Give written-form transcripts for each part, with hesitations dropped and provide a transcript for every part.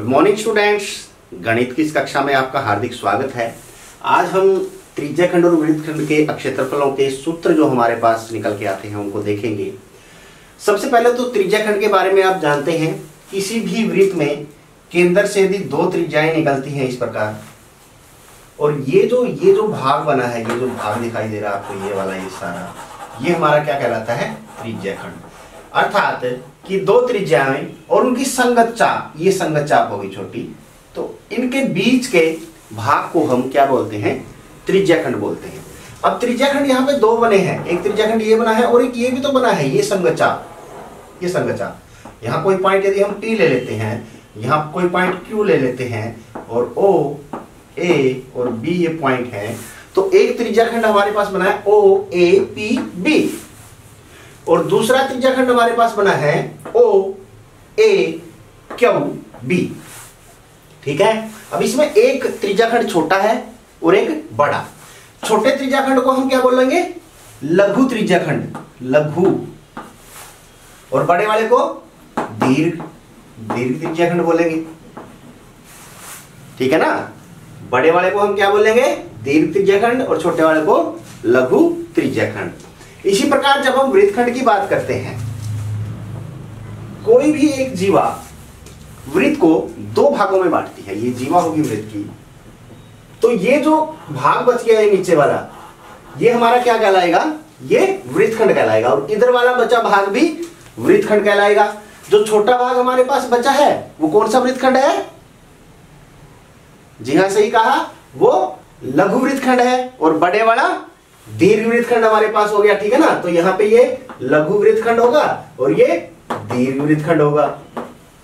Morning students, गणित की इस कक्षा में आपका हार्दिक स्वागत है। आज हम त्रिज्याखंड और वृत्तखंड के क्षेत्रफलों के सूत्र जो हमारे पास निकल के आते हैं उनको देखेंगे। सबसे पहले तो त्रिज्याखंड के बारे में आप जानते हैं, किसी भी वृत्त में केंद्र से यदि दो त्रिज्याएं निकलती हैं इस प्रकार, और ये जो भाग बना है, ये जो भाग दिखाई दे रहा है आपको, ये वाला ये सारा, ये हमारा क्या कहलाता है? त्रिज्याखंड। अर्थात कि दो त्रिज्याएं और उनकी संगत चाप, ये संगत चाप होगी छोटी, तो इनके बीच के भाग को हम क्या बोलते हैं? त्रिज्याखंड बोलते हैं। अब त्रिज्याखंड यहाँ पे दो बने हैं, एक त्रिज्याखंड ये बना है और एक ये भी तो बना है, ये संगत चाप, ये संगत चाप। यहाँ कोई पॉइंट यदि हम P ले लेते हैं, यहाँ कोई पॉइंट Q ले लेते हैं, और O, A और B ये पॉइंट है, तो एक त्रिज्याखंड हमारे पास बना है O A P B, और दूसरा त्रिज्याखंड हमारे पास बना है O A Q B। ठीक है। अब इसमें एक त्रिज्याखंड छोटा है और एक बड़ा। छोटे त्रिज्याखंड को हम क्या बोलेंगे? लघु त्रिज्याखंड, लघु। और बड़े वाले को दीर्घ, दीर्घ त्रिज्याखंड बोलेंगे। ठीक है ना। बड़े वाले को हम क्या बोलेंगे? दीर्घ त्रिज्याखंड, और छोटे वाले को लघु त्रिज्याखंड। इसी प्रकार जब हम वृत्तखंड की बात करते हैं, कोई भी एक जीवा वृत्त को दो भागों में बांटती है, ये जीवा होगी वृत्त की, तो ये जो भाग बच गया है नीचे वाला, ये हमारा क्या कहलाएगा? ये वृत्तखंड कहलाएगा। और इधर वाला बचा भाग भी वृत्तखंड कहलाएगा। जो छोटा भाग हमारे पास बचा है वो कौन सा वृत्तखंड है? जी हां, सही कहा, वो लघु वृत्तखंड है। और बड़े वाला दीर्घ वृत्तखंड हमारे पास हो गया। ठीक है ना। तो यहाँ पे ये लघु वृत्तखंड होगा और ये दीर्घ वृत्तखंड होगा।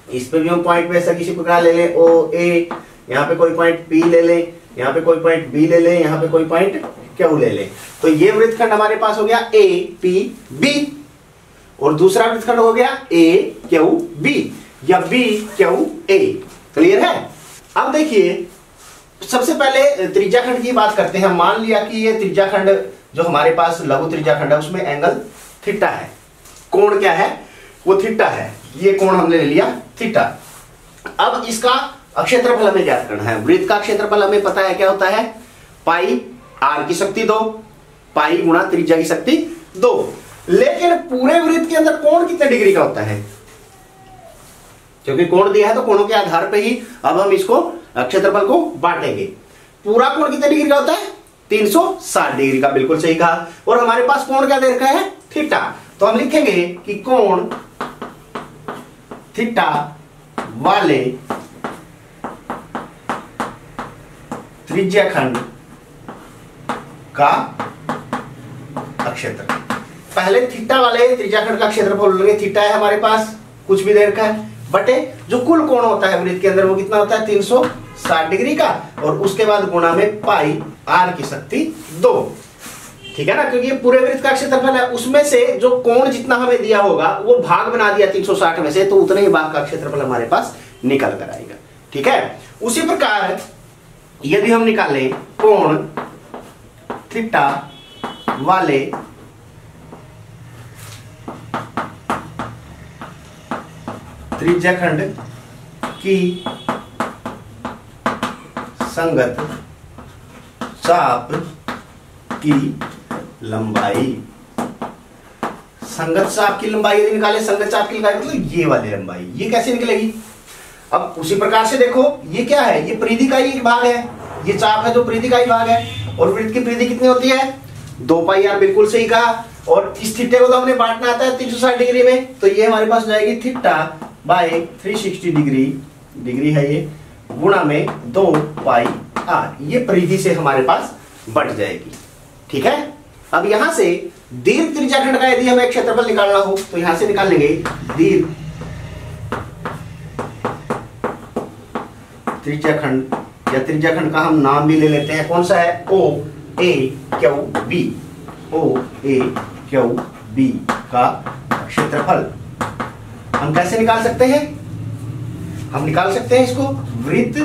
इस पे भी हम पॉइंट वैसा किसी प्रकार ले लें, O A, यहाँ पे कोई पॉइंट P ले लें, यहाँ पे कोई पॉइंट B ले लें, यहाँ पे कोई पॉइंट Q ले लें, तो ये वृत्तखंड हमारे पास हो गया A P B, और दूसरा वृत्तखंड हो गया A Q B या B Q A। क्लियर है। अब देखिए, सबसे पहले त्रिज्याखंड की बात करते हैं। मान लिया कि ये त्रिज्याखंड जो हमारे पास लघु त्रिज्याखंड है उसमें एंगल थीटा है, कोण क्या है? वो थीटा है। ये कोण हमने ले लिया थीटा। अब इसका क्षेत्रफल हमें ज्ञात करना है। वृत्त का क्षेत्रफल हमें पता है क्या होता है? पाई r की शक्ति 2, पाई गुणा त्रिज्या की शक्ति 2। लेकिन पूरे वृत्त के अंदर कोण कितने डिग्री का होता है? क्योंकि कोण दिया है तो कोणों के आधार पर ही अब हम इसको क्षेत्रफल को बांटेंगे। पूरा कोण कितने डिग्री का होता है? 360 डिग्री का। बिल्कुल सही कहा। और हमारे पास कोण क्या दे रखा है? थीटा। तो हम लिखेंगे कि कोण थीटा वाले त्रिज्याखंड का क्षेत्रफल। पहले थीटा वाले त्रिज्याखंड का क्षेत्रफल बोलेंगे। थीटा है हमारे पास, कुछ भी दे रखा है, बटे जो कुल कोण होता है वृत्त के अंदर वो कितना होता है? 360 डिग्री का, और उसके बाद गुणा में पाई r की शक्ति 2। ठीक है ना। क्योंकि ये पूरे वृत्त का क्षेत्रफल है, उसमें से जो कोण जितना हमें दिया होगा वो भाग बना दिया 360 में से, तो उतने ही भाग का क्षेत्रफल हमारे पास निकल कर आएगा। ठीक है। उसी प्रकार यदि हम निकालें कोण थीटा वाले त्रिज्याखंड की संगत चाप की लंबाई, संगत चाप की लंबाई यदि निकाले, संगत चाप की लंबाई मतलब ये वाली लंबाई, ये कैसे निकलेगी? अब उसी प्रकार से देखो, ये क्या है? ये परिधि का ही एक भाग है, ये चाप है जो परिधि का ही भाग है। और वृत्त की परिधि कितनी होती है? 2 पाई r। बिल्कुल सही कहा। और इस थीटे को तो हमने बांटना आता है 360 डिग्री में, तो ये हमारे पास जाएगी थीटा बाय 360 डिग्री, डिग्री है ये, गुणा में 2 पाई r। ये परिधि से हमारे पास बट जाएगी। ठीक है। अब यहां से दीर्घ त्रिज्याखंड का यदि हमें क्षेत्रफल निकालना हो तो यहां से निकाल लेंगे दीर्घ त्रिज्याखंड, या त्रिज्याखंड का हम नाम भी ले लेते हैं। कौन सा है? O A Q B, O A Q B का क्षेत्रफल हम कैसे निकाल सकते हैं? हम निकाल सकते हैं इसको वृत्त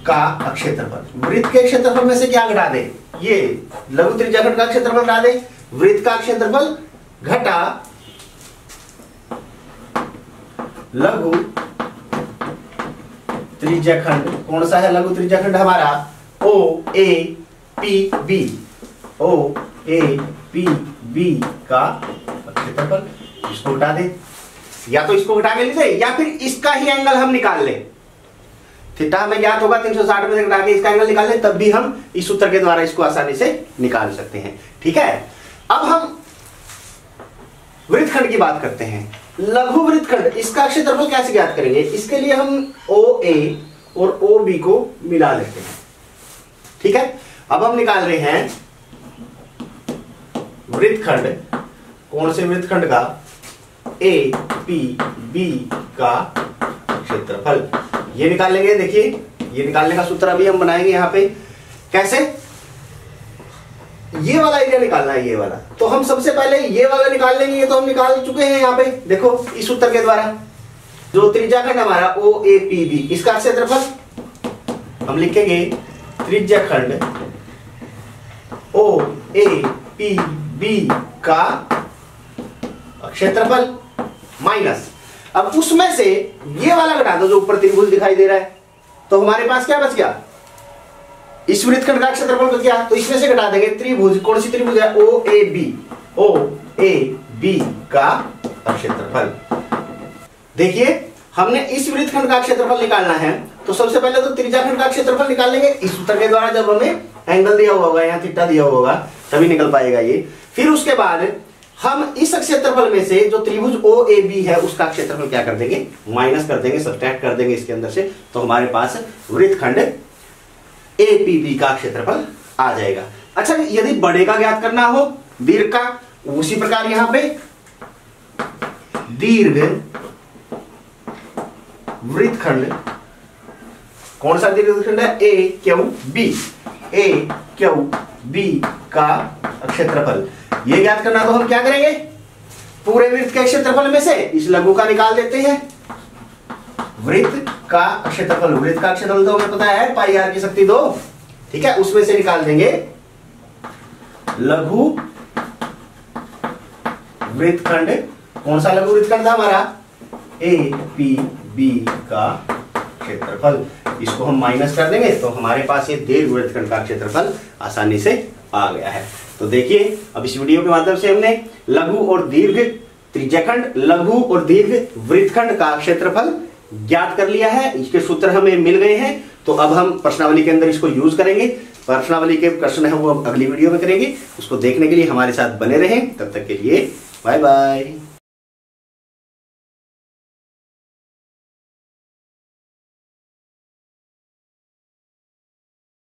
का क्षेत्रफल। वृत्त के क्षेत्रफल में से क्या घटा दे? ये लघु त्रिज्याखंड का क्षेत्रफल घटा दे, वृत्त का क्षेत्रफल घटा लघु त्रिज्याखंड कौन सा है? लघु त्रिज्याखंड हमारा O A P B, O A P B का क्षेत्रफल। इसको हटा दे, या तो इसको हटा के लिख दे या फिर इसका ही एंगल हम निकाल ले। थीटा हमें ज्ञात होगा 360 में से घटा के इसका एंगल निकाल ले, तब भी हम इस सूत्र के द्वारा इसको आसानी से निकाल सकते हैं। ठीक है, अब हम वृत्तखंड की बात करते हैं। लघु वृत्तखंड, इसका क्षेत्रफल कैसे ज्ञात करेंगे? इसके लिए हम ओ ए और ओ बी को मिला लेते हैं। ठीक है, अब हम निकाल रहे हैं वृत्तखंड, कौन से वृत्तखंड का? ए पी बी का क्षेत्रफल। ये निकाल लेंगे। देखिए, ये निकालने का सूत्र अभी हम बनाएंगे यहां पे। कैसे? ये वाला एरिया निकालना है, ये वाला। तो हम सबसे पहले ये वाला निकाल लेंगे। ये तो हम निकाल चुके हैं यहाँ पे, देखो इस सूत्र के द्वारा। जो त्रिज्याखंड हमारा ओ ए पी बी, इसका क्षेत्रफल हम लिखेंगे त्रिज्याखंड ओ ए पी बी का क्षेत्रफल माइनस, अब उसमें से ये वाला घटा दो जो ऊपर त्रिभुज दिखाई दे रहा है। तो हमारे पास क्या बच गया? इस वृत्तखंड का क्षेत्रफल बच गया। तो इसमें से घटा देंगे त्रिभुज, कौन सी त्रिभुज है? ओ A B, O A B का क्षेत्रफल। देखिए, हमने इस वृत्तखंड का क्षेत्रफल निकालना है, तो सबसे पहले तो त्रिज्याखंड का क्षेत्रफल निकाल लेंगे इस सूत्र के द्वारा। जब हमें एंगल दिया हुआ होगा, यहाँ थीटा दिया हुआ होगा, तभी निकल पाएगा ये। फिर उसके बाद हम इस क्षेत्रफल में से जो त्रिभुज ओ ए बी है उसका क्षेत्रफल क्या कर देंगे? माइनस कर देंगे, सब्ट्रैक्ट कर देंगे इसके अंदर से। तो हमारे पास वृत्तखंड ए पी बी का क्षेत्रफल आ जाएगा। अच्छा, यदि बड़े का ज्ञात करना हो, दीर्घ का, उसी प्रकार यहां पे दीर्घ वृत्तखंड, कौन सा दीर्घ वृत्तखंड है? ए क्यू बी, ए क्यू बी का क्षेत्रफल। ये ज्ञात करना, तो हम क्या करेंगे? पूरे वृत्त के क्षेत्रफल में से इस लघु का निकाल देते हैं। वृत्त का क्षेत्रफल, वृत्त का क्षेत्रफल तो हमें पता है पाई आर की शक्ति 2। ठीक है, उसमें से निकाल देंगे लघु वृत्तखंड। कौन सा लघु वृत्तखंड था हमारा? ए पी बी का क्षेत्रफल। इसको हम माइनस कर देंगे, तो हमारे पास ये दीर्घ वृत्तखंड का क्षेत्रफल आसानी से आ गया है। तो देखिए, अब इस वीडियो के माध्यम से हमने लघु और दीर्घ त्रिज्याखंड, लघु और दीर्घ वृत्तखंड का क्षेत्रफल ज्ञात कर लिया है। इसके सूत्र हमें मिल गए हैं। तो अब हम प्रश्नावली के अंदर इसको यूज करेंगे। प्रश्नावली के प्रश्न है वो अगली वीडियो में करेंगे। उसको देखने के लिए हमारे साथ बने रहें। तब तक के लिए बाय बाय।